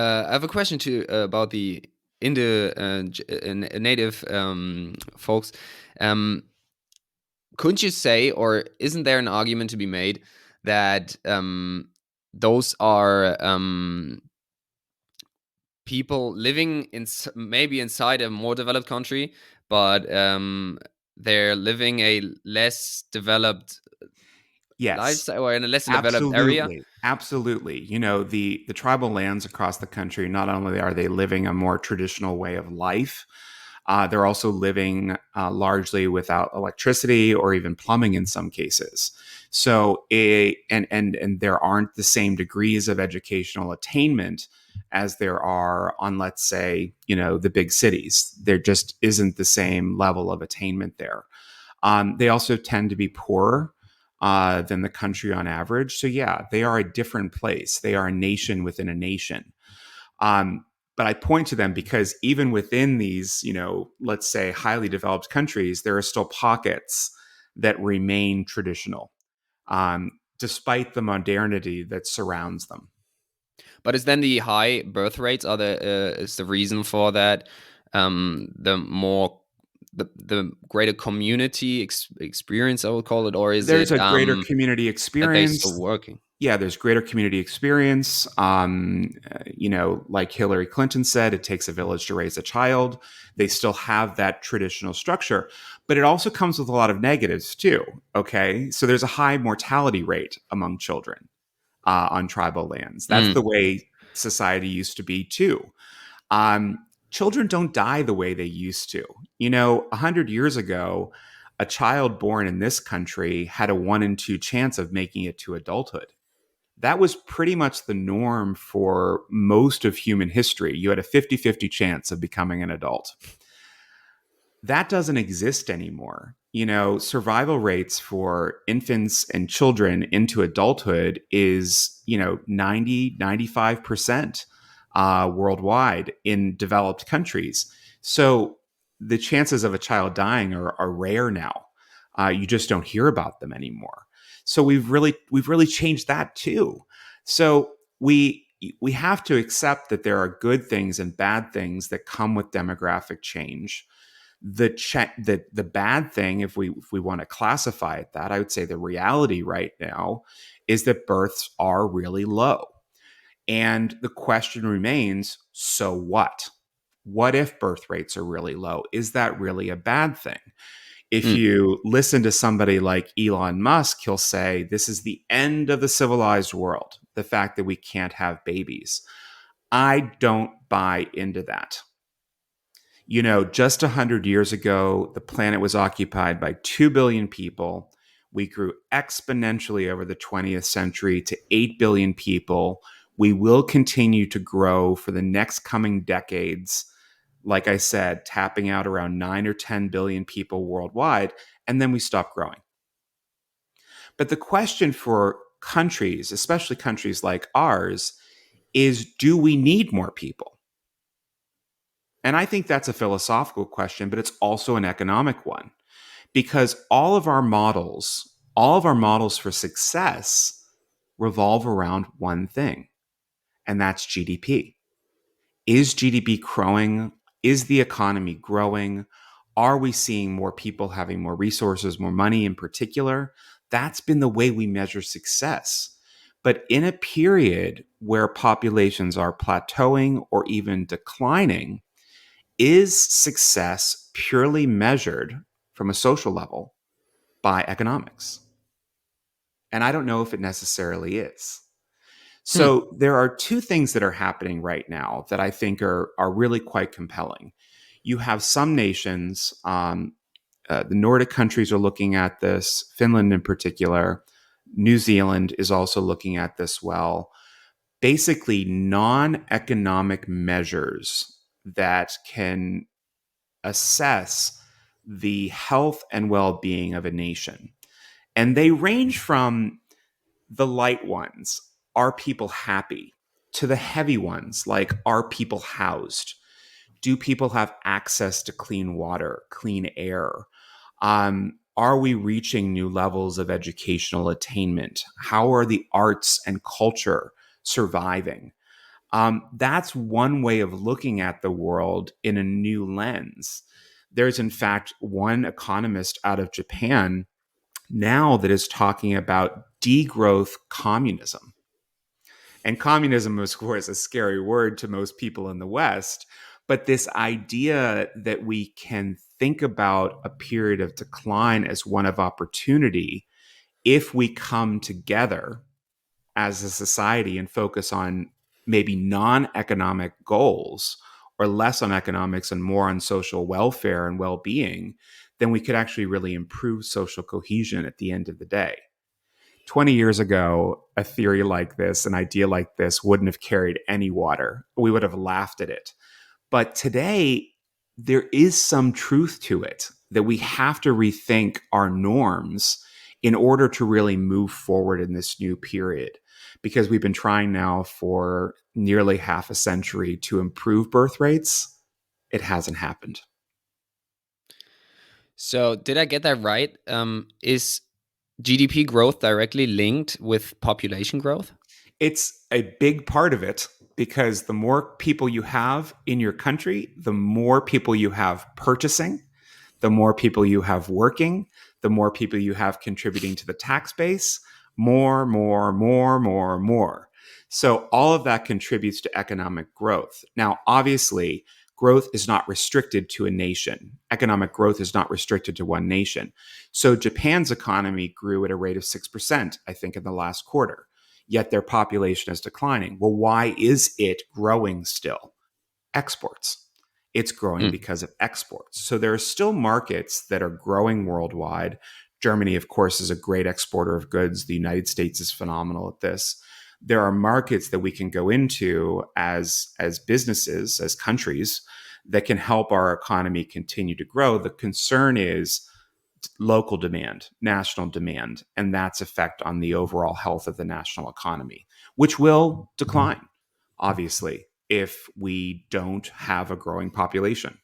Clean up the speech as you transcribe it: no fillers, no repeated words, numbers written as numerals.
I have a question to about the Indo native folks. Um, couldn't you say, or isn't there an argument to be made that those are people living in maybe inside a more developed country, but they're living a less developed Yes, lifestyle or in a less developed area? absolutely. Absolutely. The tribal lands across the country, not only are they living a more traditional way of life, they're also living largely without electricity or even plumbing in some cases. So, and there aren't the same degrees of educational attainment as there are on, let's say, the big cities. There just isn't the same level of attainment there. They also tend to be poorer than the country on average. So, yeah, they are a different place. They are a nation within a nation. Um, but I point to them because even within these, let's say highly developed countries, there are still pockets that remain traditional, despite the modernity that surrounds them. But is then the high birth rates are the is the reason for that? The more the greater community experience, I would call it, or is There's it a greater community that they're experience. still working? Yeah, there's greater community experience. Like Hillary Clinton said, it takes a village to raise a child. They still have that traditional structure, but it also comes with a lot of negatives too. Okay. So there's a high mortality rate among children on tribal lands. That's the Mm. way society used to be too. Um, Children don't die the way they used to. 100 years ago, a child born in this country had a 1 in 2 chance of making it to adulthood. That was pretty much the norm for most of human history. You had a 50-50 chance of becoming an adult. That doesn't exist anymore. Survival rates for infants and children into adulthood is, 90-95% worldwide in developed countries. So the chances of a child dying are rare now. You just don't hear about them anymore. So we've really changed that too. So we have to accept that there are good things and bad things that come with demographic change. The bad thing, if we want to classify it that, I would say the reality right now is that births are really low. And the question remains, so what? What if birth rates are really low? Is that really a bad thing? If Mm. you listen to somebody like Elon Musk, he'll say this is the end of the civilized world, the fact that we can't have babies. I don't buy into that. Just 100 years ago, the planet was occupied by 2 billion people. We grew exponentially over the 20th century to 8 billion people. We will continue to grow for the next coming decades. Like I said, tapping out around 9 or 10 billion people worldwide, and then we stop growing. But the question for countries, especially countries like ours, is do we need more people? And I think that's a philosophical question, but it's also an economic one because all of our models for success revolve around one thing, and that's GDP. Is GDP growing? Is the economy growing? Are we seeing more people having more resources, more money in particular? That's been the way we measure success. But in a period where populations are plateauing or even declining, is success purely measured from a social level by economics? And I don't know if it necessarily is. Hmm. So there are two things that are happening right now that I think are really quite compelling. You have some nations, the Nordic countries are looking at this, Finland in particular. New Zealand is also looking at this well. Basically, non economic measures that can assess the health and well being of a nation. And they range from the light ones, are people happy? To the heavy ones, like are people housed? Do people have access to clean water, clean air? Are we reaching new levels of educational attainment? How are the arts and culture surviving? That's one way of looking at the world in a new lens. There's, in fact, one economist out of Japan now that is talking about degrowth communism. And communism, of course, a scary word to most people in the West. But this idea that we can think about a period of decline as one of opportunity if we come together as a society and focus on maybe non-economic goals or less on economics and more on social welfare and well-being, then we could actually really improve social cohesion at the end of the day. 20 years ago, a theory like this, an idea like this, wouldn't have carried any water. We would have laughed at it. But today, there is some truth to it that we have to rethink our norms in order to really move forward in this new period. Because we've been trying now for nearly half a century to improve birth rates. It hasn't happened. So did I get that right? Is GDP growth directly linked with population growth? It's a big part of it because the more people you have in your country, the more people you have purchasing, the more people you have working, the more people you have contributing to the tax base, more. So all of that contributes to economic growth. Now, obviously, growth is not restricted to a nation. Economic growth is not restricted to one nation. So Japan's economy grew at a rate of 6%, I think, in the last quarter, yet their population is declining. Well, why is it growing still? Exports. It's growing Mm. because of exports. So there are still markets that are growing worldwide. Germany, of course, is a great exporter of goods. The United States is phenomenal at this. There are markets that we can go into as businesses, as countries, that can help our economy continue to grow. The concern is local demand, national demand, and that's effect on the overall health of the national economy, which will decline, obviously, if we don't have a growing population.